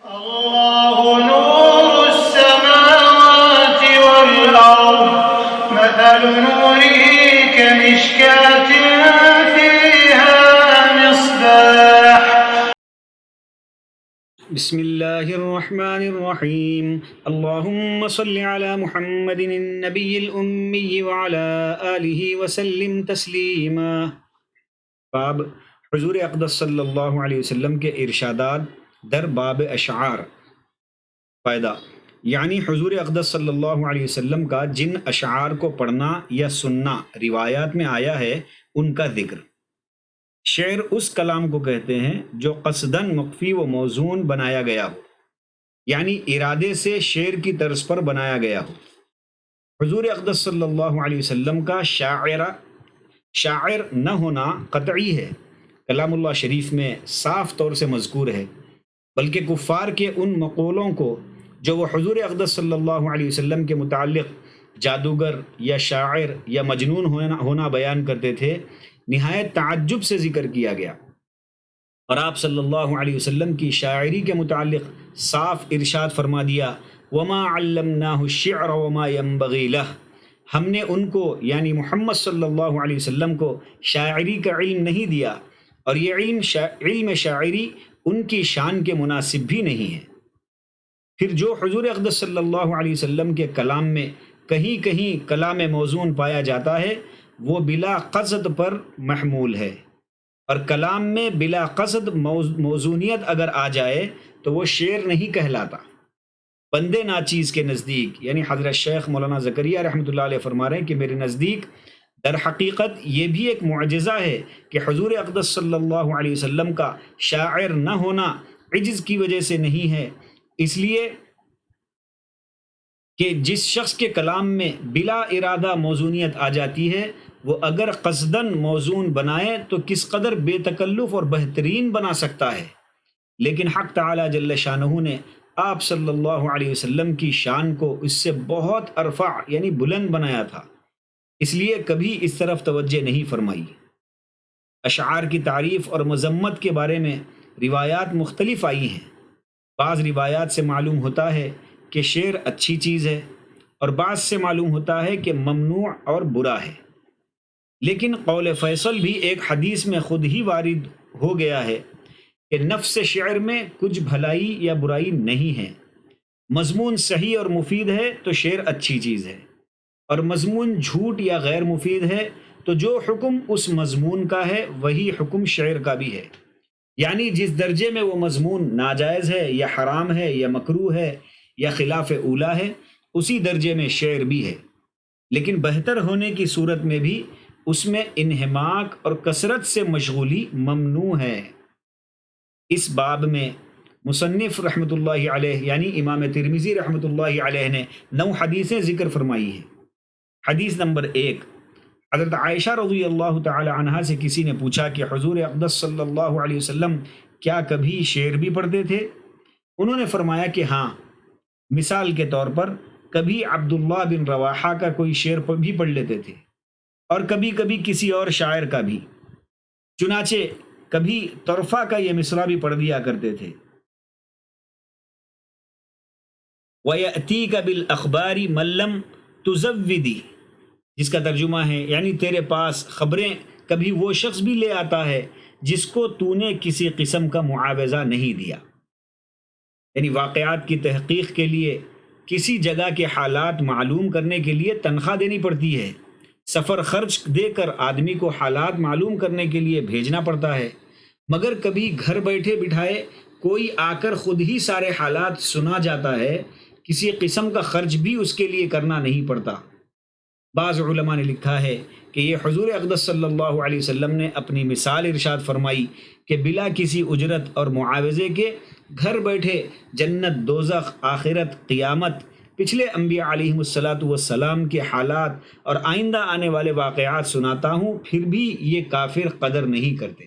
الله نور السماوات والأرض مثل نوره كمشكاة فيها مصباح. بسم اللہ الرحمن الرحیم اللہم صل علی محمد النبی الأمی وعلی آلہ وسلم تسلیما. باب حضور اقدس صلی اللہ علیہ وسلم کے ارشادات در باب اشعار. فائدہ یعنی حضور اقدس صلی اللہ علیہ وسلم کا جن اشعار کو پڑھنا یا سننا روایات میں آیا ہے ان کا ذکر. شعر اس کلام کو کہتے ہیں جو قصداً مخفی و موزون بنایا گیا ہو، یعنی ارادے سے شعر کی طرز پر بنایا گیا ہو. حضور اقدس صلی اللہ علیہ وسلم کا شاعر نہ ہونا قطعی ہے، کلام اللہ شریف میں صاف طور سے مذکور ہے، بلکہ کفار کے ان مقولوں کو جو وہ حضور اقدس صلی اللہ علیہ وسلم کے متعلق جادوگر یا شاعر یا مجنون ہونا بیان کرتے تھے، نہایت تعجب سے ذکر کیا گیا. اور آپ صلی اللہ علیہ وسلم کی شاعری کے متعلق صاف ارشاد فرما دیا وما علمناہ الشعر وما ينبغی لہ، ہم نے ان کو یعنی محمد صلی اللہ علیہ وسلم کو شاعری کا علم نہیں دیا، اور یہ علم شاعری ان کی شان کے مناسب بھی نہیں ہے. پھر جو حضور اقدس صلی اللہ علیہ وسلم کے کلام میں کہیں کہیں کلام موزون پایا جاتا ہے وہ بلا قصد پر محمول ہے، اور کلام میں بلا قصد موزونیت اگر آ جائے تو وہ شعر نہیں کہلاتا. بندے ناچیز کے نزدیک یعنی حضرت شیخ مولانا زکریا رحمۃ اللہ علیہ فرما رہے ہیں کہ میرے نزدیک در حقیقت یہ بھی ایک معجزہ ہے کہ حضور اقدس صلی اللہ علیہ وسلم کا شاعر نہ ہونا عجز کی وجہ سے نہیں ہے، اس لیے کہ جس شخص کے کلام میں بلا ارادہ موزونیت آ جاتی ہے وہ اگر قصداً موزون بنائے تو کس قدر بے تکلف اور بہترین بنا سکتا ہے. لیکن حق تعالی جل شانہ نے آپ صلی اللہ علیہ وسلم کی شان کو اس سے بہت ارفع یعنی بلند بنایا تھا، اس لیے کبھی اس طرف توجہ نہیں فرمائی. اشعار کی تعریف اور مذمت کے بارے میں روایات مختلف آئی ہیں. بعض روایات سے معلوم ہوتا ہے کہ شعر اچھی چیز ہے، اور بعض سے معلوم ہوتا ہے کہ ممنوع اور برا ہے. لیکن قول فیصل بھی ایک حدیث میں خود ہی وارد ہو گیا ہے کہ نفس شعر میں کچھ بھلائی یا برائی نہیں ہے. مضمون صحیح اور مفید ہے تو شعر اچھی چیز ہے، اور مضمون جھوٹ یا غیر مفید ہے تو جو حکم اس مضمون کا ہے وہی حکم شعر کا بھی ہے. یعنی جس درجے میں وہ مضمون ناجائز ہے یا حرام ہے یا مکروہ ہے یا خلاف اولا ہے اسی درجے میں شعر بھی ہے. لیکن بہتر ہونے کی صورت میں بھی اس میں انہماک اور کثرت سے مشغولی ممنوع ہے. اس باب میں مصنف رحمۃ اللہ علیہ یعنی امام ترمذی رحمۃ اللہ علیہ نے 9 حدیثیں ذکر فرمائی ہیں. حدیث نمبر 1، حضرت عائشہ رضی اللہ تعالی عنہا سے کسی نے پوچھا کہ حضور اقدس صلی اللہ علیہ وسلم کیا کبھی شعر بھی پڑھتے تھے؟ انہوں نے فرمایا کہ ہاں، مثال کے طور پر کبھی عبداللہ بن رواحہ کا کوئی شعر بھی پڑھ لیتے تھے، اور کبھی کبھی کسی اور شاعر کا بھی. چنانچہ کبھی طرفہ کا یہ مصرع بھی پڑھ دیا کرتے تھے وَيَأْتِيكَ بِالْأَخْبَارِ مَن لَّمْ تُزَوِّدِ، جس کا ترجمہ ہے یعنی تیرے پاس خبریں کبھی وہ شخص بھی لے آتا ہے جس کو تو نے کسی قسم کا معاوضہ نہیں دیا. یعنی واقعات کی تحقیق کے لیے کسی جگہ کے حالات معلوم کرنے کے لیے تنخواہ دینی پڑتی ہے، سفر خرچ دے کر آدمی کو حالات معلوم کرنے کے لیے بھیجنا پڑتا ہے، مگر کبھی گھر بیٹھے بٹھائے کوئی آ کر خود ہی سارے حالات سنا جاتا ہے، کسی قسم کا خرچ بھی اس کے لیے کرنا نہیں پڑتا. بعض علماء نے لکھا ہے کہ یہ حضور اقدس صلی اللہ علیہ وسلم نے اپنی مثال ارشاد فرمائی کہ بلا کسی اجرت اور معاوضے کے گھر بیٹھے جنت، دوزخ، آخرت، قیامت، پچھلے انبیاء علیہم السلام کے حالات اور آئندہ آنے والے واقعات سناتا ہوں، پھر بھی یہ کافر قدر نہیں کرتے.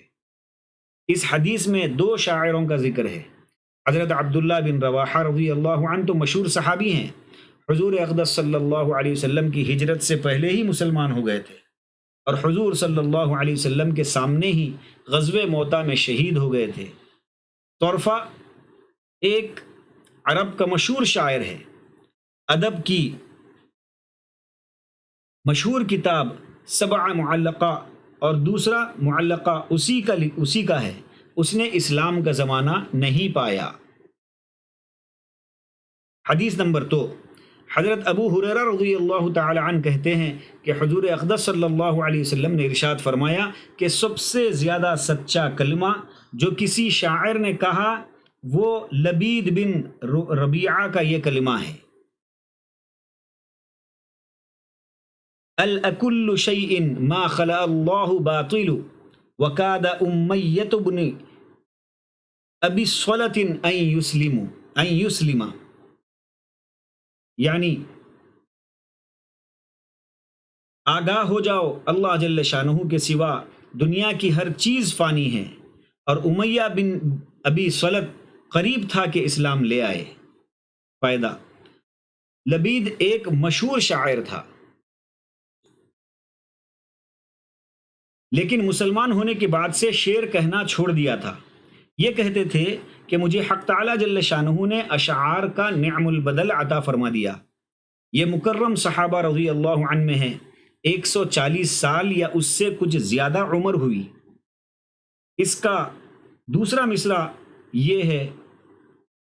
اس حدیث میں 2 شاعروں کا ذکر ہے. حضرت عبداللہ بن رواحہ رضی اللہ عنہ تو مشہور صحابی ہیں، حضور اقدس صلی اللہ علیہ وسلم کی ہجرت سے پہلے ہی مسلمان ہو گئے تھے، اور حضور صلی اللہ علیہ وسلم کے سامنے ہی غزوہ موتا میں شہید ہو گئے تھے. طرفہ ایک عرب کا مشہور شاعر ہے، ادب کی مشہور کتاب سبع معلقہ اور دوسرا معلقہ اسی کا ہے، اس نے اسلام کا زمانہ نہیں پایا۔ حدیث نمبر 2، حضرت ابو ہریرہ رضی اللہ تعالی عنہ کہتے ہیں کہ حضور اقدس صلی اللہ علیہ وسلم نے ارشاد فرمایا کہ سب سے زیادہ سچا کلمہ جو کسی شاعر نے کہا وہ لبید بن ربیعہ کا یہ کلمہ ہے، الکل شیء ما خلق اللہ باطل وکاد امیۃ بن ابی صلت ان یسلم، یعنی آگاہ ہو جاؤ اللہ جل شانہ کے سوا دنیا کی ہر چیز فانی ہے، اور امیہ بن ابی صلت قریب تھا کہ اسلام لے آئے۔ فائدہ، لبید ایک مشہور شاعر تھا، لیکن مسلمان ہونے کے بعد سے شعر کہنا چھوڑ دیا تھا۔ یہ کہتے تھے کہ مجھے حق تعالی جل شانہ نے اشعار کا نعم البدل عطا فرما دیا۔ یہ مکرم صحابہ رضی اللہ عنہ میں ہیں، 140 سال یا اس سے کچھ زیادہ عمر ہوئی۔ اس کا دوسرا مصرع یہ ہے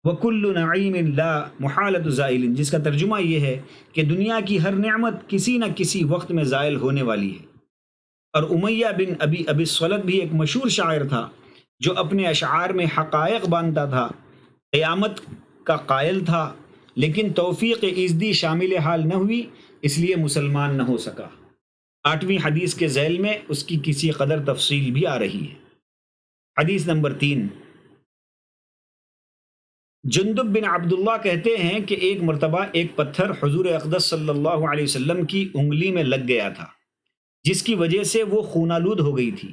وَكُلُّ نَعِيمٍ لَا مُحَالَةُ زَائِلٍ، جس کا ترجمہ یہ ہے کہ دنیا کی ہر نعمت کسی نہ کسی وقت میں زائل ہونے والی ہے۔ اور امیہ بن ابی صلت بھی ایک مشہور شاعر تھا جو اپنے اشعار میں حقائق باندھتا تھا، قیامت کا قائل تھا، لیکن توفیق ایزدی شامل حال نہ ہوئی، اس لیے مسلمان نہ ہو سکا۔ 8ویں حدیث کے ذیل میں اس کی کسی قدر تفصیل بھی آ رہی ہے۔ حدیث نمبر 3، جندب بن عبداللہ کہتے ہیں کہ ایک مرتبہ ایک پتھر حضور اقدس صلی اللہ علیہ وسلم کی انگلی میں لگ گیا تھا، جس کی وجہ سے وہ خونالود ہو گئی تھی۔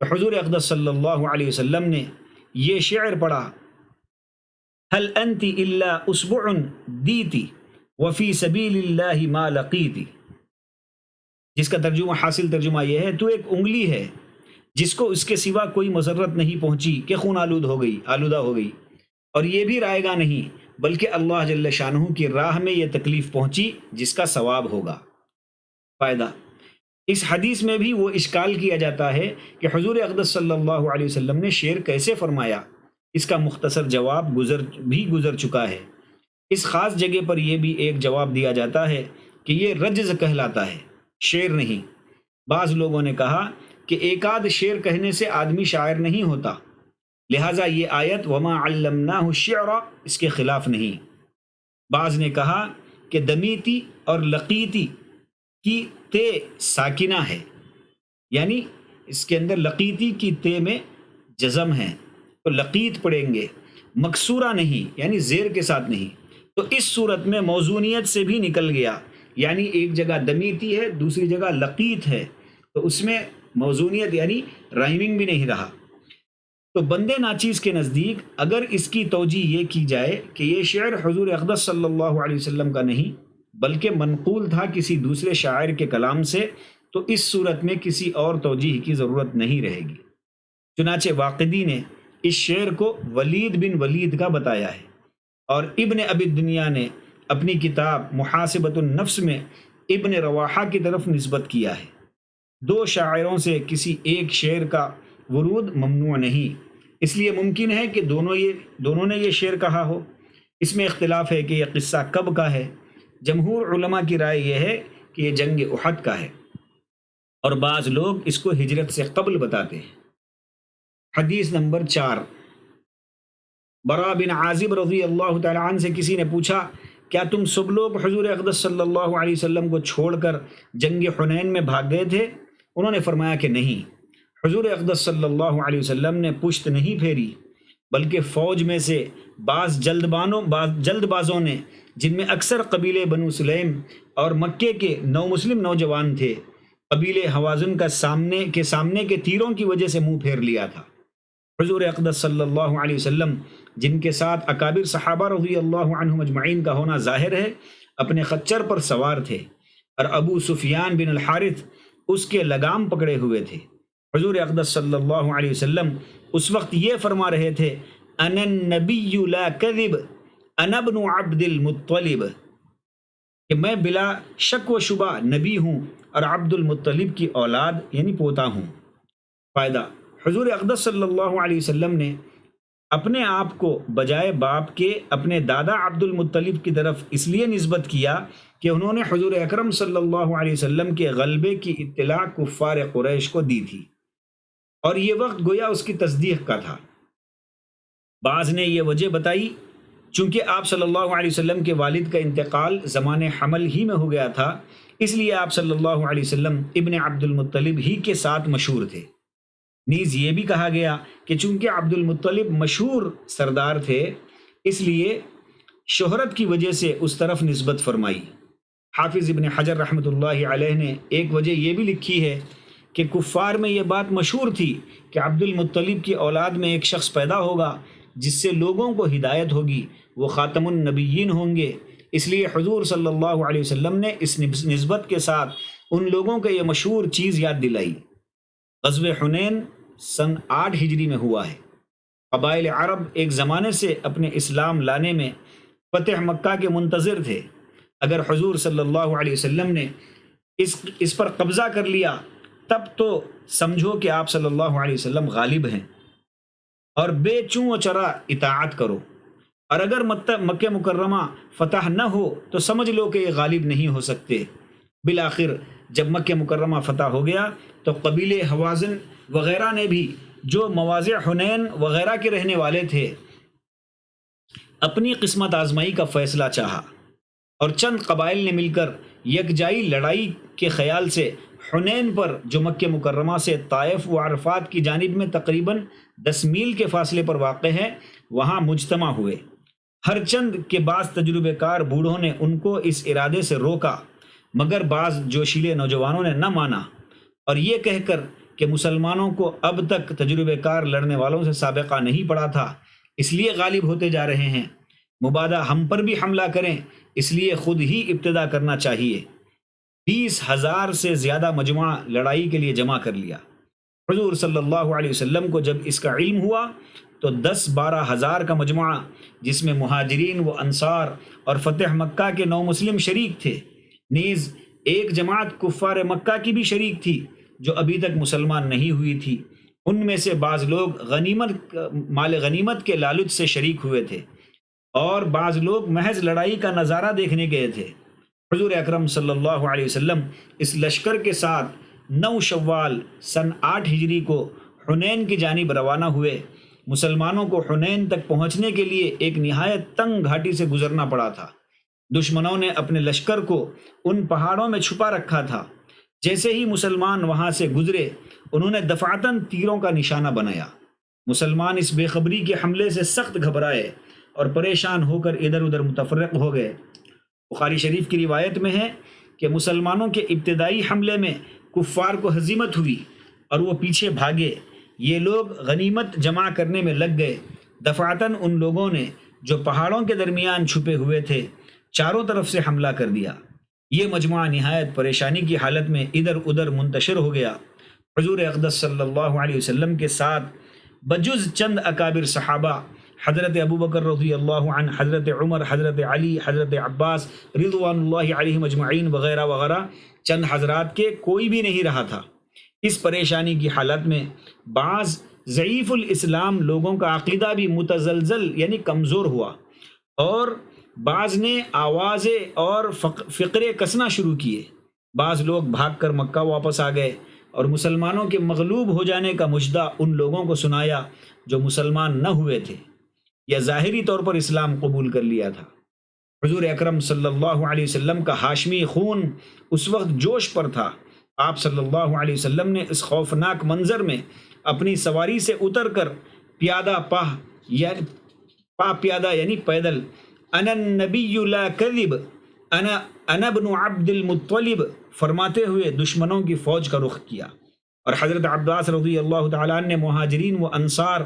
تو حضور اقدس صلی اللہ علیہ وسلم نے یہ شعر پڑھا، هل انت الا اصبع دیتی وفی سبیل اللہ ما لقیتی، جس کا حاصل ترجمہ یہ ہے، تو ایک انگلی ہے جس کو اس کے سوا کوئی مسرت نہیں پہنچی کہ خون آلودہ ہو گئی، اور یہ بھی رائے گا نہیں بلکہ اللہ جل شانہ کی راہ میں یہ تکلیف پہنچی جس کا ثواب ہوگا۔ فائدہ، اس حدیث میں بھی وہ اشکال کیا جاتا ہے کہ حضور اقدس صلی اللہ علیہ وسلم نے شعر کیسے فرمایا، اس کا مختصر جواب گزر چکا ہے۔ اس خاص جگہ پر یہ بھی ایک جواب دیا جاتا ہے کہ یہ رجز کہلاتا ہے، شعر نہیں۔ بعض لوگوں نے کہا کہ ایک آدھ شعر کہنے سے آدمی شاعر نہیں ہوتا، لہٰذا یہ آیت وما علمناہ الشعر اس کے خلاف نہیں۔ بعض نے کہا کہ دمیتی اور لقیتی کی تے ساکنہ ہے، یعنی اس کے اندر لقیتی کی تے میں جزم ہے تو لقیت پڑھیں گے، مکسورہ نہیں یعنی زیر کے ساتھ نہیں۔ تو اس صورت میں موزونیت سے بھی نکل گیا، یعنی ایک جگہ دمیتی ہے دوسری جگہ لقیت ہے، تو اس میں موزونیت یعنی رائمنگ بھی نہیں رہا۔ تو بندے ناچیز کے نزدیک اگر اس کی توجیہ یہ کی جائے کہ یہ شعر حضور اقدس صلی اللہ علیہ وسلم کا نہیں بلکہ منقول تھا کسی دوسرے شاعر کے کلام سے، تو اس صورت میں کسی اور توجیہ کی ضرورت نہیں رہے گی۔ چنانچہ واقدی نے اس شعر کو ولید بن ولید کا بتایا ہے، اور ابن ابی الدنیا نے اپنی کتاب محاسبۃ النفس میں ابن رواحہ کی طرف نسبت کیا ہے۔ دو شاعروں سے کسی ایک شعر کا ورود ممنوع نہیں، اس لیے ممکن ہے کہ دونوں نے یہ شعر کہا ہو۔ اس میں اختلاف ہے کہ یہ قصہ کب کا ہے۔ جمہور علماء کی رائے یہ ہے کہ یہ جنگ احد کا ہے، اور بعض لوگ اس کو ہجرت سے قبل بتاتے ہیں۔ حدیث نمبر 4، برا بن عازب رضی اللہ تعالی عنہ سے کسی نے پوچھا، کیا تم سب لوگ حضور اقدس صلی اللہ علیہ وسلم کو چھوڑ کر جنگ حنین میں بھاگ گئے تھے؟ انہوں نے فرمایا کہ نہیں، حضور اقدس صلی اللہ علیہ وسلم نے پشت نہیں پھیری، بلکہ فوج میں سے بعض جلد بازوں نے، جن میں اکثر قبیلے بنو سلیم اور مکے کے مسلم نوجوان تھے، قبیلے حوازن کا سامنے کے تیروں کی وجہ سے منہ پھیر لیا تھا۔ حضور اقدس صلی اللہ علیہ وسلم، جن کے ساتھ اکابر صحابہ رضی اللہ عنہم اجمعین کا ہونا ظاہر ہے، اپنے خچر پر سوار تھے، اور ابو سفیان بن الحارث اس کے لگام پکڑے ہوئے تھے۔ حضور اقدس صلی اللہ علیہ وسلم اس وقت یہ فرما رہے تھے، انا النبی لا کذب انا ابن عبد المطلب، کہ میں بلا شک و شبہ نبی ہوں اور عبد المطلب کی اولاد یعنی پوتا ہوں۔ فائدہ: حضور اقدس صلی اللہ علیہ وسلم نے اپنے آپ کو بجائے باپ کے اپنے دادا عبد المطلب کی طرف اس لیے نسبت کیا کہ انہوں نے حضور اکرم صلی اللہ علیہ وسلم کے غلبے کی اطلاع کفار قریش کو دی تھی، اور یہ وقت گویا اس کی تصدیق کا تھا۔ بعض نے یہ وجہ بتائی چونکہ آپ صلی اللہ علیہ وسلم کے والد کا انتقال زمان حمل ہی میں ہو گیا تھا، اس لیے آپ صلی اللہ علیہ وسلم ابن عبد المطلب ہی کے ساتھ مشہور تھے۔ نیز یہ بھی کہا گیا کہ چونکہ عبد المطلب مشہور سردار تھے، اس لیے شہرت کی وجہ سے اس طرف نسبت فرمائی۔ حافظ ابن حجر رحمۃ اللہ علیہ نے ایک وجہ یہ بھی لکھی ہے کہ کفار میں یہ بات مشہور تھی کہ عبد المطلب کی اولاد میں ایک شخص پیدا ہوگا جس سے لوگوں کو ہدایت ہوگی، وہ خاتم النبیین ہوں گے، اس لیے حضور صلی اللہ علیہ وسلم نے اس نسبت کے ساتھ ان لوگوں کو یہ مشہور چیز یاد دلائی۔ غزوہ حنین سن 8 ہجری میں ہوا ہے۔ قبائل عرب ایک زمانے سے اپنے اسلام لانے میں فتح مکہ کے منتظر تھے۔ اگر حضور صلی اللہ علیہ وسلم نے اس پر قبضہ کر لیا تب تو سمجھو کہ آپ صلی اللہ علیہ وسلم غالب ہیں، اور بے چوں و چرا اطاعت کرو، اور اگر مکہ مکرمہ فتح نہ ہو تو سمجھ لو کہ یہ غالب نہیں ہو سکتے۔ بالآخر جب مکہ مکرمہ فتح ہو گیا تو قبیلے حوازن وغیرہ نے بھی، جو مواضع حنین وغیرہ کے رہنے والے تھے، اپنی قسمت آزمائی کا فیصلہ چاہا، اور چند قبائل نے مل کر یکجائی لڑائی کے خیال سے حنین پر، جو مکہ مکرمہ سے طائف و عرفات کی جانب میں تقریباً 10 میل کے فاصلے پر واقع ہے، وہاں مجتمع ہوئے۔ ہر چند کے بعض تجربے کار بوڑھوں نے ان کو اس ارادے سے روکا، مگر بعض جوشیلے نوجوانوں نے نہ مانا، اور یہ کہہ کر کہ مسلمانوں کو اب تک تجربے کار لڑنے والوں سے سابقہ نہیں پڑا تھا، اس لیے غالب ہوتے جا رہے ہیں، مبادا ہم پر بھی حملہ کریں، اس لیے خود ہی ابتدا کرنا چاہیے۔ 20,000 سے زیادہ مجموعہ لڑائی کے لیے جمع کر لیا۔ حضور صلی اللہ علیہ وسلم کو جب اس کا علم ہوا تو 10-12 ہزار کا مجموعہ، جس میں مہاجرین و انصار اور فتح مکہ کے نو مسلم شریک تھے، نیز ایک جماعت کفار مکہ کی بھی شریک تھی جو ابھی تک مسلمان نہیں ہوئی تھی۔ ان میں سے بعض لوگ مال غنیمت کے لالچ سے شریک ہوئے تھے، اور بعض لوگ محض لڑائی کا نظارہ دیکھنے گئے تھے۔ حضور اکرم صلی اللہ علیہ وسلم اس لشکر کے ساتھ 9 شوال سن 8 ہجری کو حنین کی جانب روانہ ہوئے۔ مسلمانوں کو حنین تک پہنچنے کے لیے ایک نہایت تنگ گھاٹی سے گزرنا پڑا تھا۔ دشمنوں نے اپنے لشکر کو ان پہاڑوں میں چھپا رکھا تھا۔ جیسے ہی مسلمان وہاں سے گزرے، انہوں نے دفعتاً تیروں کا نشانہ بنایا۔ مسلمان اس بے خبری کے حملے سے سخت گھبرائے اور پریشان ہو کر ادھر ادھر متفرق ہو گئے۔ بخاری شریف کی روایت میں ہے کہ مسلمانوں کے ابتدائی حملے میں کفار کو ہزیمت ہوئی اور وہ پیچھے بھاگے۔ یہ لوگ غنیمت جمع کرنے میں لگ گئے۔ دفعتاً ان لوگوں نے، جو پہاڑوں کے درمیان چھپے ہوئے تھے، چاروں طرف سے حملہ کر دیا۔ یہ مجموعہ نہایت پریشانی کی حالت میں ادھر ادھر منتشر ہو گیا۔ حضور اقدس صلی اللہ علیہ وسلم کے ساتھ بجز چند اکابر صحابہ، حضرت ابوبکر رضی اللہ عنہ، حضرت عمر، حضرت علی، حضرت عباس رضوان اللہ علیہم اجمعین وغیرہ وغیرہ، چند حضرات کے کوئی بھی نہیں رہا تھا۔ اس پریشانی کی حالت میں بعض ضعیف الاسلام لوگوں کا عقیدہ بھی متزلزل یعنی کمزور ہوا، اور بعض نے آوازیں اور فقرے کسنا شروع کیے۔ بعض لوگ بھاگ کر مکہ واپس آ گئے اور مسلمانوں کے مغلوب ہو جانے کا مژدہ ان لوگوں کو سنایا جو مسلمان نہ ہوئے تھے یا ظاہری طور پر اسلام قبول کر لیا تھا۔ حضور اکرم صلی اللہ علیہ وسلم کا ہاشمی خون اس وقت جوش پر تھا۔ آپ صلی اللہ علیہ وسلم نے اس خوفناک منظر میں اپنی سواری سے اتر کر پیادہ پیادہ یعنی پیدل، انا النبی لا کذب، انا ابن عبد المطلب فرماتے ہوئے دشمنوں کی فوج کا رخ کیا، اور حضرت عباس رضی اللہ تعالیٰ عنہ نے مہاجرین و انصار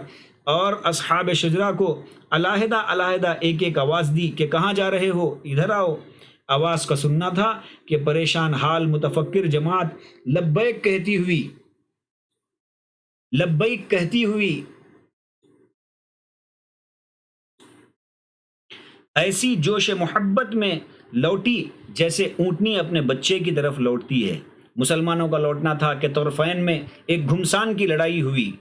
اور اصحاب شجرہ کو علیحدہ علیحدہ ایک ایک آواز دی کہ کہاں جا رہے ہو، ادھر آؤ۔ آواز کا سننا تھا کہ پریشان حال متفکر جماعت لبیک کہتی ہوئی ایسی جوش محبت میں لوٹی جیسے اونٹنی اپنے بچے کی طرف لوٹتی ہے۔ مسلمانوں کا لوٹنا تھا کہ طرفین میں ایک گھمسان کی لڑائی ہوئی۔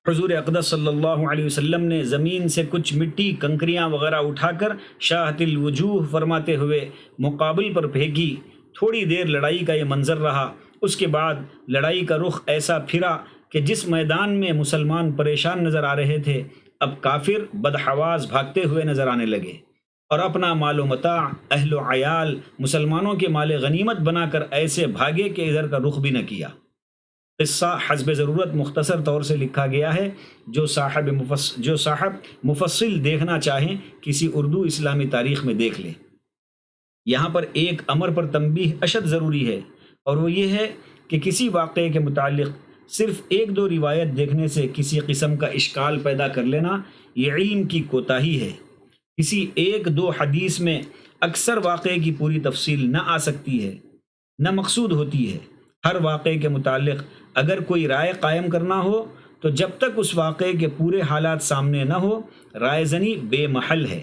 حضور اقدس صلی اللہ علیہ وسلم نے زمین سے کچھ مٹی کنکریاں وغیرہ اٹھا کر شاہت الوجوہ فرماتے ہوئے مقابل پر پھینکی۔ تھوڑی دیر لڑائی کا یہ منظر رہا، اس کے بعد لڑائی کا رخ ایسا پھرا کہ جس میدان میں مسلمان پریشان نظر آ رہے تھے، اب کافر بدحواس بھاگتے ہوئے نظر آنے لگے اور اپنا مال و متاع، اہل و عیال مسلمانوں کے مال غنیمت بنا کر ایسے بھاگے کہ ادھر کا رخ بھی نہ کیا۔ قصہ حسب ضرورت مختصر طور سے لکھا گیا ہے، جو صاحب مفصل دیکھنا چاہیں کسی اردو اسلامی تاریخ میں دیکھ لیں۔ یہاں پر ایک امر پر تنبیہ اشد ضروری ہے، اور وہ یہ ہے کہ کسی واقعے کے متعلق صرف ایک دو روایت دیکھنے سے کسی قسم کا اشکال پیدا کر لینا یہ علم کی کوتاہی ہے۔ کسی ایک دو حدیث میں اکثر واقعے کی پوری تفصیل نہ آ سکتی ہے، نہ مقصود ہوتی ہے۔ ہر واقعے کے متعلق اگر کوئی رائے قائم کرنا ہو تو جب تک اس واقعے کے پورے حالات سامنے نہ ہو، رائے زنی بے محل ہے۔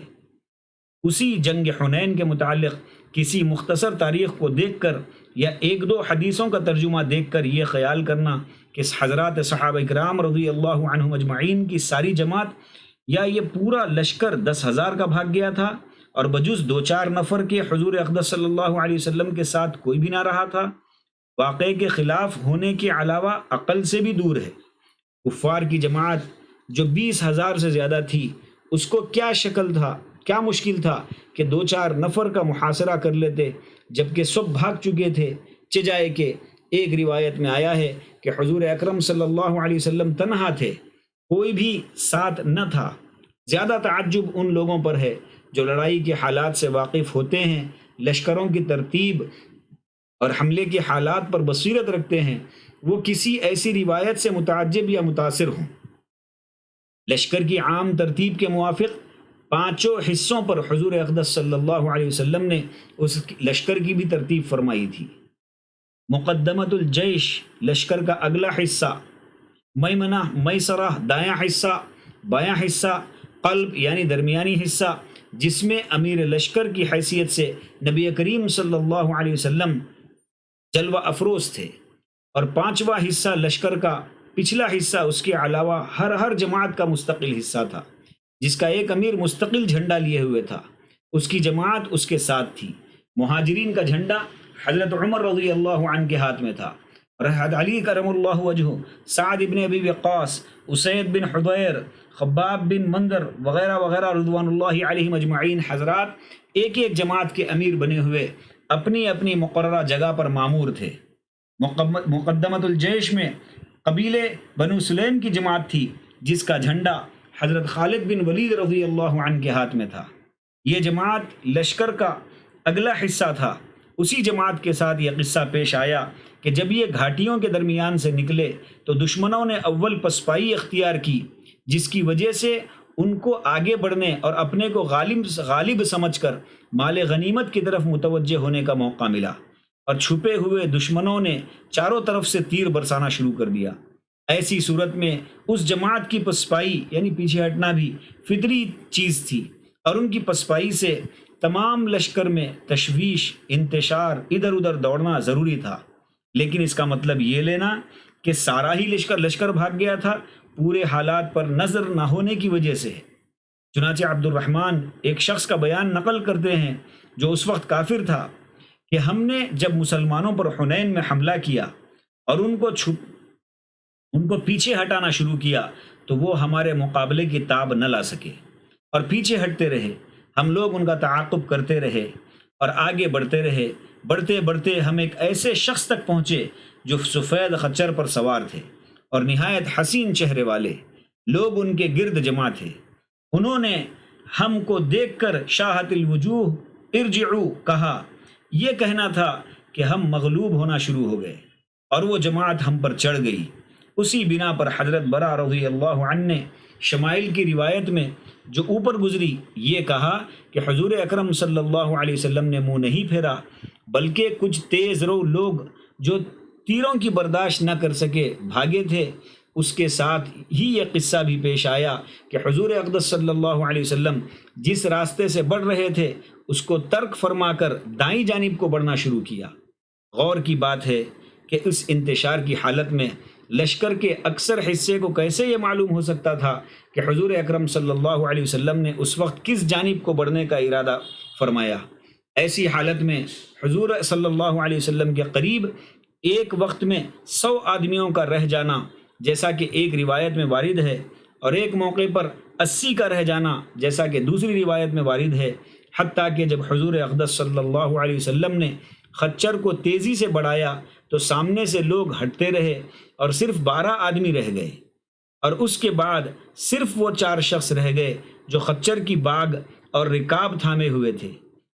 اسی جنگ حنین کے متعلق کسی مختصر تاریخ کو دیکھ کر یا ایک دو حدیثوں کا ترجمہ دیکھ کر یہ خیال کرنا کہ حضرات صحابہ کرام رضی اللہ عنہم اجمعین کی ساری جماعت یا یہ پورا لشکر 10,000 کا بھاگ گیا تھا اور بجز 2-4 نفر کے حضور اقدس صلی اللہ علیہ وسلم کے ساتھ کوئی بھی نہ رہا تھا، واقعے کے خلاف ہونے کے علاوہ عقل سے بھی دور ہے۔ کفار کی جماعت جو 20,000 سے زیادہ تھی، اس کو کیا شکل تھا، کیا مشکل تھا کہ 2-4 نفر کا محاصرہ کر لیتے، جبکہ سب بھاگ چکے تھے۔ چجائے کہ ایک روایت میں آیا ہے کہ حضور اکرم صلی اللہ علیہ وسلم تنہا تھے، کوئی بھی ساتھ نہ تھا۔ زیادہ تعجب ان لوگوں پر ہے جو لڑائی کے حالات سے واقف ہوتے ہیں، لشکروں کی ترتیب اور حملے کے حالات پر بصیرت رکھتے ہیں، وہ کسی ایسی روایت سے متعجب یا متاثر ہوں۔ لشکر کی عام ترتیب کے موافق 5 حصوں پر حضور اقدس صلی اللہ علیہ وسلم نے اس لشکر کی بھی ترتیب فرمائی تھی۔ مقدمۃ الجیش لشکر کا اگلا حصہ، میمنہ میسرہ دایاں حصہ، بایاں حصہ، قلب یعنی درمیانی حصہ، جس میں امیر لشکر کی حیثیت سے نبی کریم صلی اللہ علیہ وسلم جلوہ افروز تھے، اور 5واں حصہ لشکر کا پچھلا حصہ اس کے علاوہ ہر جماعت کا مستقل حصہ تھا، جس کا ایک امیر مستقل جھنڈا لیے ہوئے تھا، اس کی جماعت اس کے ساتھ تھی۔ مہاجرین کا جھنڈا حضرت عمر رضی اللہ عنہ کے ہاتھ میں تھا، اور حضرت علی کرم اللہ وجہہ، سعد بن ابی وقاص، اسید بن حضیر، خباب بن منذر وغیرہ وغیرہ رضوان اللہ علیہم اجمعین حضرات ایک ایک جماعت کے امیر بنے ہوئے اپنی اپنی مقررہ جگہ پر مامور تھے۔ مقدمۃ الجیش میں قبیلے بنو سلیم کی جماعت تھی، جس کا جھنڈا حضرت خالد بن ولید رضی اللہ عنہ کے ہاتھ میں تھا۔ یہ جماعت لشکر کا اگلا حصہ تھا۔ اسی جماعت کے ساتھ یہ قصہ پیش آیا کہ جب یہ گھاٹیوں کے درمیان سے نکلے تو دشمنوں نے اول پسپائی اختیار کی، جس کی وجہ سے ان کو آگے بڑھنے اور اپنے کو غالب سمجھ کر مال غنیمت کی طرف متوجہ ہونے کا موقع ملا، اور چھپے ہوئے دشمنوں نے چاروں طرف سے تیر برسانا شروع کر دیا۔ ایسی صورت میں اس جماعت کی پسپائی یعنی پیچھے ہٹنا بھی فطری چیز تھی، اور ان کی پسپائی سے تمام لشکر میں تشویش، انتشار، ادھر ادھر دوڑنا ضروری تھا۔ لیکن اس کا مطلب یہ لینا کہ سارا ہی لشکر بھاگ گیا تھا پورے حالات پر نظر نہ ہونے کی وجہ سے۔ چنانچہ عبد الرحمن ایک شخص کا بیان نقل کرتے ہیں جو اس وقت کافر تھا کہ ہم نے جب مسلمانوں پر حنین میں حملہ کیا اور ان کو پیچھے ہٹانا شروع کیا تو وہ ہمارے مقابلے کی تاب نہ لا سکے اور پیچھے ہٹتے رہے۔ ہم لوگ ان کا تعاقب کرتے رہے اور آگے بڑھتے رہے۔ بڑھتے بڑھتے ہم ایک ایسے شخص تک پہنچے جو سفید خچر پر سوار تھے اور نہایت حسین چہرے والے، لوگ ان کے گرد جمع تھے۔ انہوں نے ہم کو دیکھ کر شاہت الوجوہ ارجعوا کہا، یہ کہنا تھا کہ ہم مغلوب ہونا شروع ہو گئے اور وہ جماعت ہم پر چڑھ گئی۔ اسی بنا پر حضرت برا رضی اللہ عنہ نے شمائل کی روایت میں جو اوپر گزری یہ کہا کہ حضور اکرم صلی اللہ علیہ وسلم نے منہ نہیں پھیرا، بلکہ کچھ تیز رو لوگ جو تیروں کی برداشت نہ کر سکے بھاگے تھے، اس کے ساتھ ہی یہ قصہ بھی پیش آیا کہ حضور اقدس صلی اللہ علیہ وسلم جس راستے سے بڑھ رہے تھے اس کو ترک فرما کر دائیں جانب کو بڑھنا شروع کیا۔ غور کی بات ہے کہ اس انتشار کی حالت میں لشکر کے اکثر حصے کو کیسے یہ معلوم ہو سکتا تھا کہ حضور اکرم صلی اللہ علیہ وسلم نے اس وقت کس جانب کو بڑھنے کا ارادہ فرمایا۔ ایسی حالت میں حضور صلی اللہ علیہ وسلم کے قریب ایک وقت میں 100 آدمیوں کا رہ جانا، جیسا کہ ایک روایت میں وارد ہے، اور ایک موقع پر 80 کا رہ جانا، جیسا کہ دوسری روایت میں وارد ہے، حتیٰ کہ جب حضور اقدس صلی اللہ علیہ وسلم نے خچر کو تیزی سے بڑھایا تو سامنے سے لوگ ہٹتے رہے اور صرف 12 آدمی رہ گئے، اور اس کے بعد صرف وہ 4 شخص رہ گئے جو خچر کی باگ اور رکاب تھامے ہوئے تھے۔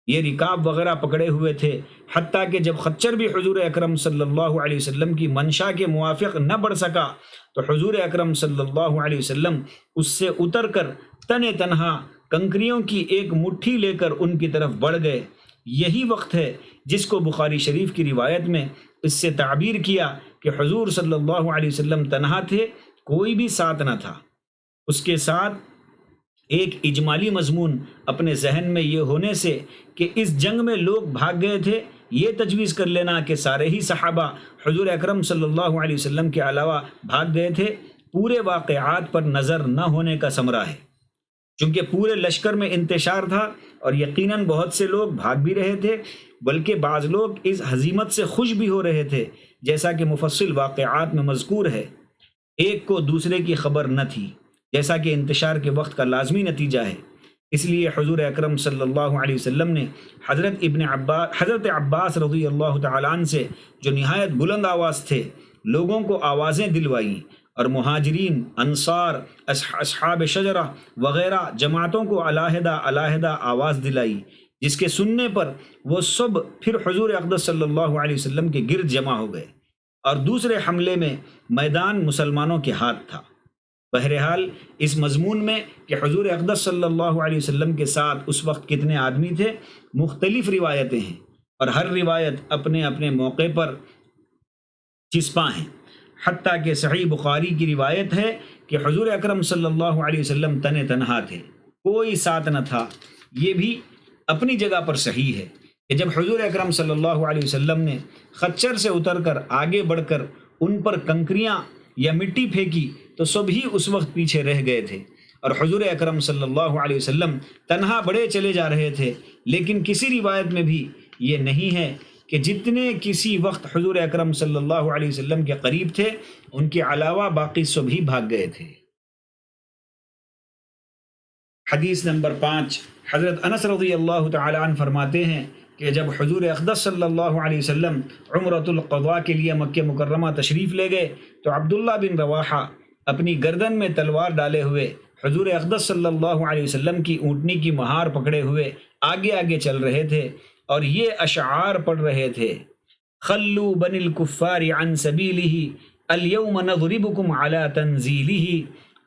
یہ رکاب وغیرہ پکڑے ہوئے تھے، حتیٰ کہ جب خچر بھی حضور اکرم صلی اللہ علیہ وسلم کی منشا کے موافق نہ بڑھ سکا تو حضور اکرم صلی اللہ علیہ وسلم اس سے اتر کر تنہا کنکریوں کی ایک مٹھی لے کر ان کی طرف بڑھ گئے۔ یہی وقت ہے جس کو بخاری شریف کی روایت میں اس سے تعبیر کیا کہ حضور صلی اللہ علیہ وسلم تنہا تھے، کوئی بھی ساتھ نہ تھا۔ اس کے ساتھ ایک اجمالی مضمون اپنے ذہن میں یہ ہونے سے کہ اس جنگ میں لوگ بھاگ گئے تھے، یہ تجویز کر لینا کہ سارے ہی صحابہ حضور اکرم صلی اللہ علیہ وسلم کے علاوہ بھاگ گئے تھے، پورے واقعات پر نظر نہ ہونے کا ثمرہ ہے۔ چونکہ پورے لشکر میں انتشار تھا اور یقیناً بہت سے لوگ بھاگ بھی رہے تھے، بلکہ بعض لوگ اس ہزیمت سے خوش بھی ہو رہے تھے، جیسا کہ مفصل واقعات میں مذکور ہے۔ ایک کو دوسرے کی خبر نہ تھی، جیسا کہ انتشار کے وقت کا لازمی نتیجہ ہے۔ اس لیے حضور اکرم صلی اللہ علیہ وسلم نے حضرت عباس رضی اللہ تعالیٰ عنہ سے، جو نہایت بلند آواز تھے، لوگوں کو آوازیں دلوائیں، اور مہاجرین، انصار، اصحاب شجرہ وغیرہ جماعتوں کو علیحدہ آواز دلائی، جس کے سننے پر وہ سب پھر حضور اقدس صلی اللہ علیہ وسلم کے گرد جمع ہو گئے، اور دوسرے حملے میں میدان مسلمانوں کے ہاتھ تھا۔ بہرحال اس مضمون میں کہ حضور اقدس صلی اللہ علیہ وسلم کے ساتھ اس وقت کتنے آدمی تھے، مختلف روایتیں ہیں، اور ہر روایت اپنے اپنے موقع پر چسپاں ہیں۔ حتیٰ کہ صحیح بخاری کی روایت ہے کہ حضور اکرم صلی اللہ علیہ وسلم تنہا تھے، کوئی ساتھ نہ تھا۔ یہ بھی اپنی جگہ پر صحیح ہے کہ جب حضور اکرم صلی اللہ علیہ وسلم نے خچر سے اتر کر آگے بڑھ کر ان پر کنکریاں یا مٹی پھینکی تو سب ہی اس وقت پیچھے رہ گئے تھے، اور حضور اکرم صلی اللہ علیہ وسلم تنہا بڑھے چلے جا رہے تھے۔ لیکن کسی روایت میں بھی یہ نہیں ہے کہ جتنے کسی وقت حضور اکرم صلی اللہ علیہ وسلم کے قریب تھے ان کے علاوہ باقی سب ہی بھاگ گئے تھے۔ حدیث نمبر 5، حضرت انس رضی اللہ تعالی عنہ فرماتے ہیں کہ جب حضور اقدس صلی اللہ علیہ وسلم عمرۃ القضاء کے لیے مکہ مکرمہ تشریف لے گئے تو عبداللہ بن رواحہ اپنی گردن میں تلوار ڈالے ہوئے حضور اقدس صلی اللہ علیہ وسلم کی اونٹنی کی مہار پکڑے ہوئے آگے آگے چل رہے تھے، اور یہ اشعار پڑھ رہے تھے: خلوا بنی الکفار عن سبیلہ اليوم نضربکم علی تنزیلہ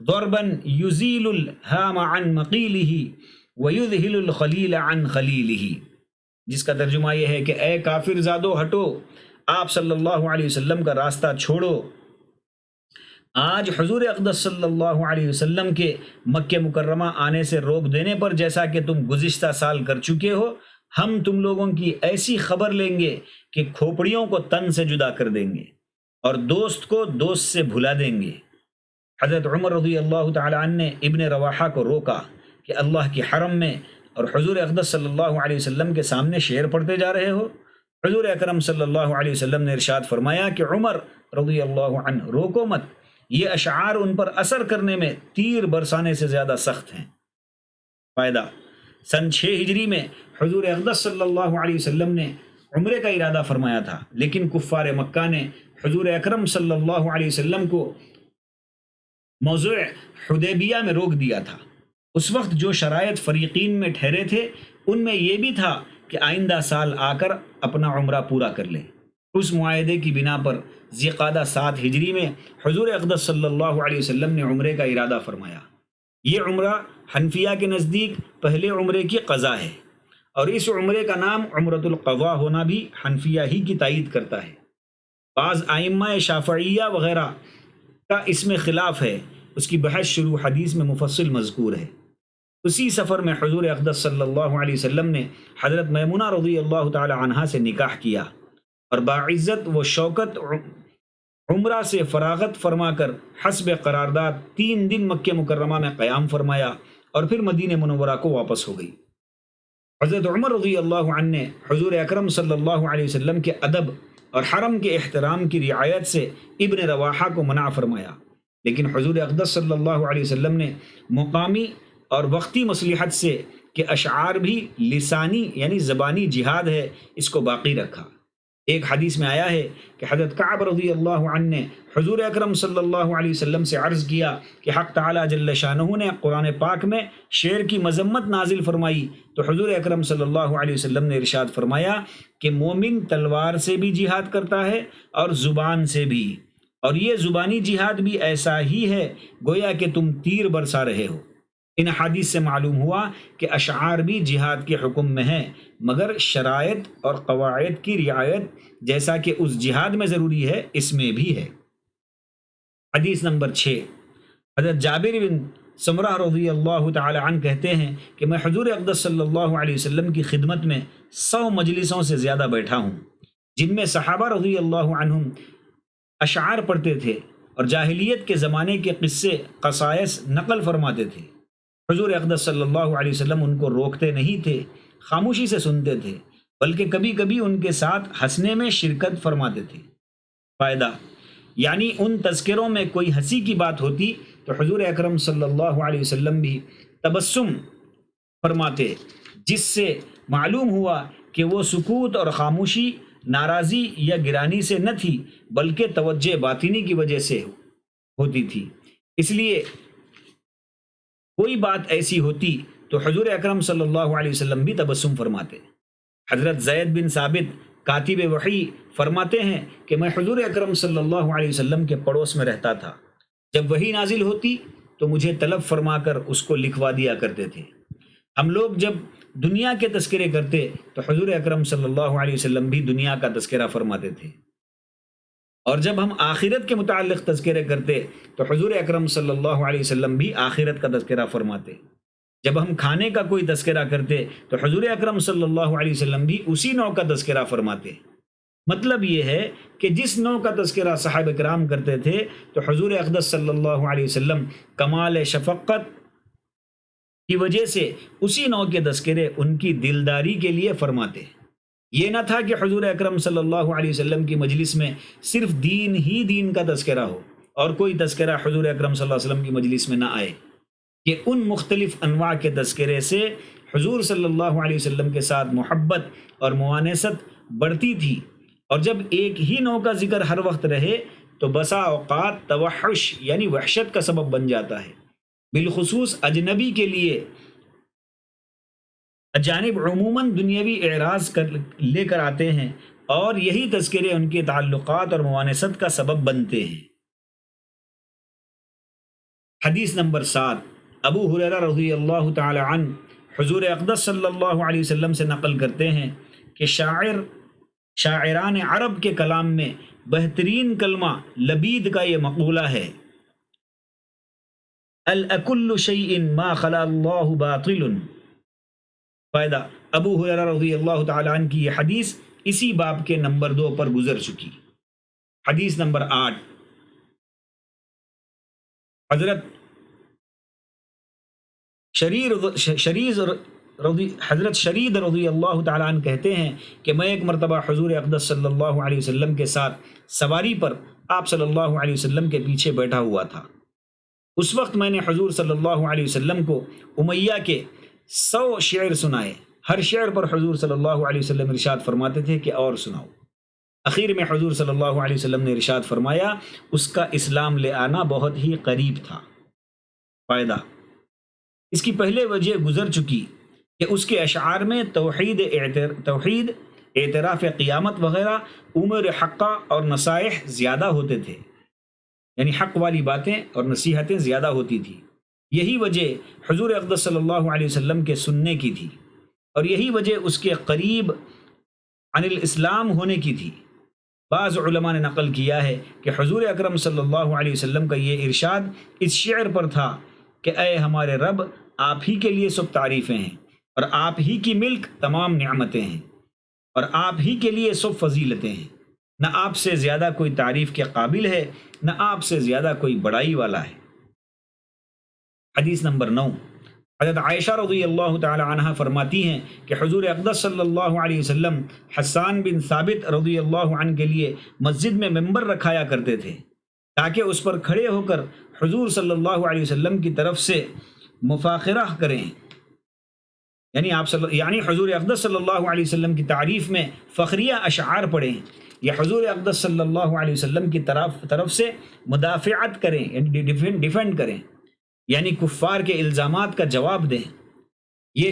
ضربا یزیل الہام عن مقیلہ ویذہل الخلیل عن خلیلہ، جس کا ترجمہ یہ ہے کہ اے کافر زادو ہٹو، آپ صلی اللہ علیہ وسلم کا راستہ چھوڑو۔ آج حضور اقدس صلی اللہ علیہ وسلم کے مکہ مکرمہ آنے سے روک دینے پر، جیسا کہ تم گزشتہ سال کر چکے ہو، ہم تم لوگوں کی ایسی خبر لیں گے کہ کھوپڑیوں کو تن سے جدا کر دیں گے اور دوست کو دوست سے بھلا دیں گے۔ حضرت عمر رضی اللہ تعالی عنہ نے ابن رواحہ کو روکا کہ اللہ کے حرم میں اور حضور اقدس صلی اللہ علیہ وسلم کے سامنے شعر پڑھتے جا رہے ہو۔ حضور اکرم صلی اللہ علیہ وسلم نے ارشاد فرمایا کہ عمر رضی اللہ عنہ، روکو مت، یہ اشعار ان پر اثر کرنے میں تیر برسانے سے زیادہ سخت ہیں۔ فائدہ: سن 6 ہجری میں حضور اقدس صلی اللہ علیہ وسلم نے عمرے کا ارادہ فرمایا تھا، لیکن کفار مکہ نے حضور اکرم صلی اللہ علیہ وسلم کو موضوع حدیبیہ میں روک دیا تھا۔ اس وقت جو شرائط فریقین میں ٹھہرے تھے ان میں یہ بھی تھا کہ آئندہ سال آ کر اپنا عمرہ پورا کر لیں۔ اس معاہدے کی بنا پر ذی قعدہ 7 ہجری میں حضور اقدس صلی اللہ علیہ وسلم نے عمرے کا ارادہ فرمایا۔ یہ عمرہ حنفیہ کے نزدیک پہلے عمرے کی قضا ہے، اور اس عمرے کا نام عمرۃ القضاء ہونا بھی حنفیہ ہی کی تائید کرتا ہے۔ بعض ائمہ شافعیہ وغیرہ کا اس میں خلاف ہے، اس کی بحث شروع حدیث میں مفصل مذکور ہے۔ اسی سفر میں حضور اقدس صلی اللہ علیہ وسلم نے حضرت میمونہ رضی اللہ تعالی عنہا سے نکاح کیا اور باعزت و شوکت عمرہ سے فراغت فرما کر حسب قرارداد 3 دن مکہ مکرمہ میں قیام فرمایا اور پھر مدینہ منورہ کو واپس ہو گئی۔ حضرت عمر رضی اللہ عنہ نے حضور اکرم صلی اللہ علیہ وسلم کے ادب اور حرم کے احترام کی رعایت سے ابن رواحہ کو منع فرمایا، لیکن حضور اقدس صلی اللہ علیہ وسلم نے مقامی اور وقتی مصلحت سے کہ اشعار بھی لسانی یعنی زبانی جہاد ہے، اس کو باقی رکھا۔ ایک حدیث میں آیا ہے کہ حضرت کعب رضی اللہ عنہ نے حضور اکرم صلی اللہ علیہ وسلم سے عرض کیا کہ حق تعالی جل شانہ نے قرآن پاک میں شعر کی مذمت نازل فرمائی، تو حضور اکرم صلی اللہ علیہ وسلم نے ارشاد فرمایا کہ مومن تلوار سے بھی جہاد کرتا ہے اور زبان سے بھی، اور یہ زبانی جہاد بھی ایسا ہی ہے گویا کہ تم تیر برسا رہے ہو۔ ان حدیث سے معلوم ہوا کہ اشعار بھی جہاد کے حکم میں ہیں، مگر شرائط اور قواعد کی رعایت جیسا کہ اس جہاد میں ضروری ہے اس میں بھی ہے۔ حدیث نمبر 6، حضرت جابر بن سمرہ رضی اللہ تعالی عنہ کہتے ہیں کہ میں حضور اقدس صلی اللہ علیہ وسلم کی خدمت میں 100 مجلسوں سے زیادہ بیٹھا ہوں، جن میں صحابہ رضی اللہ عنہم اشعار پڑھتے تھے اور جاہلیت کے زمانے کے قصے قصائص نقل فرماتے تھے۔ حضور اقدس صلی اللہ علیہ وسلم ان کو روکتے نہیں تھے، خاموشی سے سنتے تھے، بلکہ کبھی کبھی ان کے ساتھ ہنسنے میں شرکت فرماتے تھے۔ فائدہ، یعنی ان تذکروں میں کوئی ہنسی کی بات ہوتی تو حضور اکرم صلی اللہ علیہ وسلم بھی تبسم فرماتے، جس سے معلوم ہوا کہ وہ سکوت اور خاموشی ناراضی یا گرانی سے نہ تھی بلکہ توجہ باطنی کی وجہ سے ہوتی تھی۔ اس لیے کوئی بات ایسی ہوتی تو حضور اکرم صلی اللہ علیہ وسلم بھی تبسم فرماتے۔ حضرت زید بن ثابت کاتب وحی فرماتے ہیں کہ میں حضور اکرم صلی اللہ علیہ وسلم کے پڑوس میں رہتا تھا، جب وحی نازل ہوتی تو مجھے طلب فرما کر اس کو لکھوا دیا کرتے تھے۔ ہم لوگ جب دنیا کے تذکرے کرتے تو حضور اکرم صلی اللہ علیہ وسلم بھی دنیا کا تذکرہ فرماتے تھے، اور جب ہم آخرت کے متعلق تذکرے کرتے تو حضور اکرم صلی اللہ علیہ وسلم بھی آخرت کا تذکرہ فرماتے۔ جب ہم کھانے کا کوئی تذکرہ کرتے تو حضور اکرم صلی اللہ علیہ وسلم بھی اسی نوع کا تذکرہ فرماتے۔ مطلب یہ ہے کہ جس نوع کا تذکرہ صحابہ کرام کرتے تھے تو حضور اقدس صلی اللہ علیہ وسلم کمال شفقت کی وجہ سے اسی نوع کے تذکرے ان کی دلداری کے لیے فرماتے۔ یہ نہ تھا کہ حضور اکرم صلی اللہ علیہ وسلم کی مجلس میں صرف دین ہی دین کا تذکرہ ہو اور کوئی تذکرہ حضور اکرم صلی اللہ علیہ وسلم کی مجلس میں نہ آئے، کہ ان مختلف انواع کے تذکرے سے حضور صلی اللہ علیہ وسلم کے ساتھ محبت اور موانست بڑھتی تھی، اور جب ایک ہی نوع کا ذکر ہر وقت رہے تو بسا اوقات توحش یعنی وحشت کا سبب بن جاتا ہے۔ بالخصوص اجنبی کے لیے اجانب عموماً دنیاوی اعراض لے کر آتے ہیں، اور یہی تذکرے ان کے تعلقات اور موانست کا سبب بنتے ہیں۔ حدیث نمبر 7، ابو ہریرہ رضی اللہ تعالی عنہ حضور اقدس صلی اللہ علیہ وسلم سے نقل کرتے ہیں کہ شاعران عرب کے کلام میں بہترین کلمہ لبید کا یہ مقولہ ہے، الکل شیء ما خلا اللہ باطل۔ فائدہ، ابو ہریرہ رضی اللہ تعالی عنہ کی یہ حدیث اسی باب کے نمبر 2 پر گزر چکی۔ حدیث نمبر 8، حضرت شرید رضی اللہ تعالیٰ عنہ کہتے ہیں کہ میں ایک مرتبہ حضور اقدس صلی اللہ علیہ وسلم کے ساتھ سواری پر آپ صلی اللہ علیہ وسلم کے پیچھے بیٹھا ہوا تھا۔ اس وقت میں نے حضور صلی اللہ علیہ وسلم کو امیہ کے 100 شعر سنائے۔ ہر شعر پر حضور صلی اللہ علیہ وسلم ارشاد فرماتے تھے کہ اور سناؤ۔ اخیر میں حضور صلی اللہ علیہ وسلم نے ارشاد فرمایا اس کا اسلام لے آنا بہت ہی قریب تھا۔ فائدہ، اس کی پہلے وجہ گزر چکی کہ اس کے اشعار میں توحید، اعتراف قیامت وغیرہ امور حقہ اور نصائح زیادہ ہوتے تھے، یعنی حق والی باتیں اور نصیحتیں زیادہ ہوتی تھی۔ یہی وجہ حضور اقدس صلی اللہ علیہ وسلم کے سننے کی تھی، اور یہی وجہ اس کے قریب عن الاسلام ہونے کی تھی۔ بعض علماء نے نقل کیا ہے کہ حضور اکرم صلی اللہ علیہ وسلم کا یہ ارشاد اس شعر پر تھا کہ اے ہمارے رب، آپ ہی کے لیے سب تعریفیں ہیں، اور آپ ہی کی ملک تمام نعمتیں ہیں، اور آپ ہی کے لیے سب فضیلتیں ہیں، نہ آپ سے زیادہ کوئی تعریف کے قابل ہے، نہ آپ سے زیادہ کوئی بڑائی والا ہے۔ حدیث نمبر 9، حضرت عائشہ رضی اللہ تعالی عنہ فرماتی ہیں کہ حضور اقدس صلی اللہ علیہ وسلم حسان بن ثابت رضی اللہ عنہ کے لیے مسجد میں ممبر رکھایا کرتے تھے تاکہ اس پر کھڑے ہو کر حضور صلی اللہ علیہ وسلم کی طرف سے مفاخرہ کریں، یعنی حضور اقدس صلی اللہ علیہ وسلم کی تعریف میں فخریہ اشعار پڑھیں، یا حضور اقدس صلی اللہ علیہ وسلم کی طرف سے مدافعت کریں، یعنی ڈیفینڈ کریں، یعنی کفار کے الزامات کا جواب دیں۔ یہ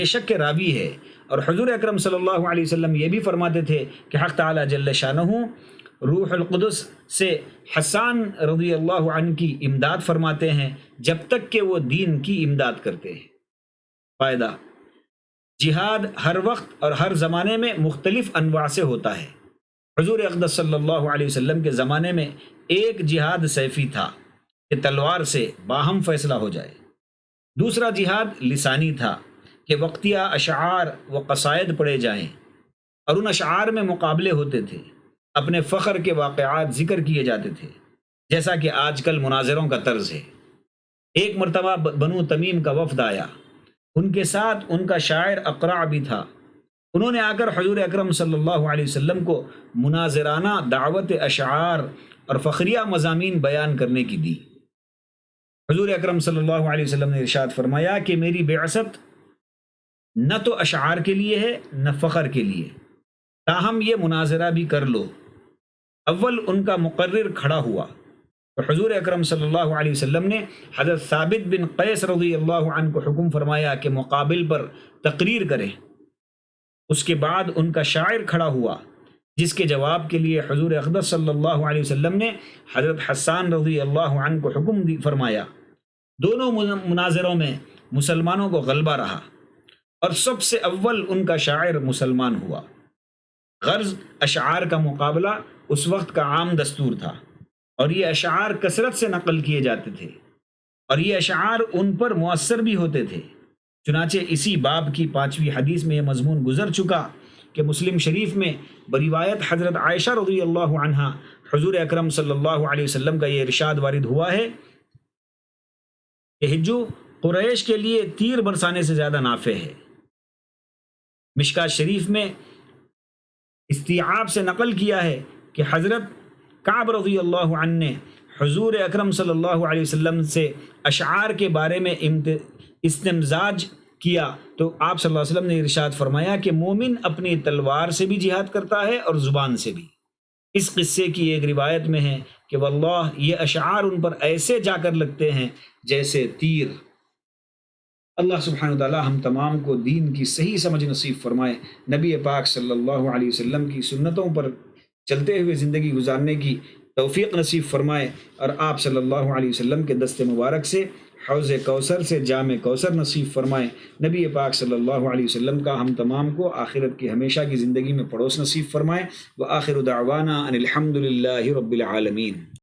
شک کے راوی ہے، اور حضور اکرم صلی اللہ علیہ وسلم یہ بھی فرماتے تھے کہ حق تعالی جل شانہ روح القدس سے حسان رضی اللہ عنہ کی امداد فرماتے ہیں جب تک کہ وہ دین کی امداد کرتے ہیں۔ فائدہ: جہاد ہر وقت اور ہر زمانے میں مختلف انواع سے ہوتا ہے۔ حضور اقدس صلی اللہ علیہ وسلم کے زمانے میں ایک جہاد سیفی تھا کہ تلوار سے باہم فیصلہ ہو جائے، دوسرا جہاد لسانی تھا کہ وقتیہ اشعار و قصائد پڑھے جائیں، اور ان اشعار میں مقابلے ہوتے تھے، اپنے فخر کے واقعات ذکر کیے جاتے تھے، جیسا کہ آج کل مناظروں کا طرز ہے۔ ایک مرتبہ بنو تمیم کا وفد آیا، ان کے ساتھ ان کا شاعر اقرع بھی تھا۔ انہوں نے آ کر حضور اکرم صلی اللہ علیہ وسلم کو مناظرانہ دعوت اشعار اور فخریہ مضامین بیان کرنے کی دی۔ حضور اکرم صلی اللہ علیہ وسلم نے ارشاد فرمایا کہ میری بعثت نہ تو اشعار کے لیے ہے نہ فخر کے لیے، تاہم یہ مناظرہ بھی کر لو۔ اول ان کا مقرر کھڑا ہوا تو حضور اکرم صلی اللہ علیہ وسلم نے حضرت ثابت بن قیس رضی اللہ عنہ کو حکم فرمایا کہ مقابل پر تقریر کریں۔ اس کے بعد ان کا شاعر کھڑا ہوا، جس کے جواب کے لیے حضور اقدس صلی اللہ علیہ وسلم نے حضرت حسان رضی اللہ عنہ کو حکم فرمایا۔ دونوں مناظروں میں مسلمانوں کو غلبہ رہا، اور سب سے اول ان کا شاعر مسلمان ہوا۔ غرض اشعار کا مقابلہ اس وقت کا عام دستور تھا، اور یہ اشعار کثرت سے نقل کیے جاتے تھے، اور یہ اشعار ان پر مؤثر بھی ہوتے تھے۔ چنانچہ اسی باب کی 5ویں حدیث میں یہ مضمون گزر چکا کہ مسلم شریف میں بروایت حضرت عائشہ رضی اللہ عنہا حضور اکرم صلی اللہ علیہ وسلم کا یہ ارشاد وارد ہوا ہے کہ ہجو قریش کے لیے تیر برسانے سے زیادہ نافع ہے۔ مشکات شریف میں استیعاب سے نقل کیا ہے کہ حضرت کعب رضی اللہ عنہ نے حضور اکرم صلی اللہ علیہ وسلم سے اشعار کے بارے میں استمزاج کیا تو آپ صلی اللہ علیہ وسلم نے ارشاد فرمایا کہ مومن اپنی تلوار سے بھی جہاد کرتا ہے اور زبان سے بھی۔ اس قصے کی ایک روایت میں ہے کہ واللہ یہ اشعار ان پر ایسے جا کر لگتے ہیں جیسے تیر۔ اللہ سبحانہ وتعالی ہم تمام کو دین کی صحیح سمجھ نصیب فرمائے، نبی پاک صلی اللہ علیہ وسلم کی سنتوں پر چلتے ہوئے زندگی گزارنے کی توفیق نصیب فرمائے، اور آپ صلی اللہ علیہ وسلم کے دست مبارک سے حوض کوثر سے جام کوثر نصیب فرمائے۔ نبی پاک صلی اللہ علیہ وسلم کا ہم تمام کو آخرت کی ہمیشہ کی زندگی میں پڑوس نصیب فرمائے۔ وآخر دعوانا ان الحمد للہ رب العالمین۔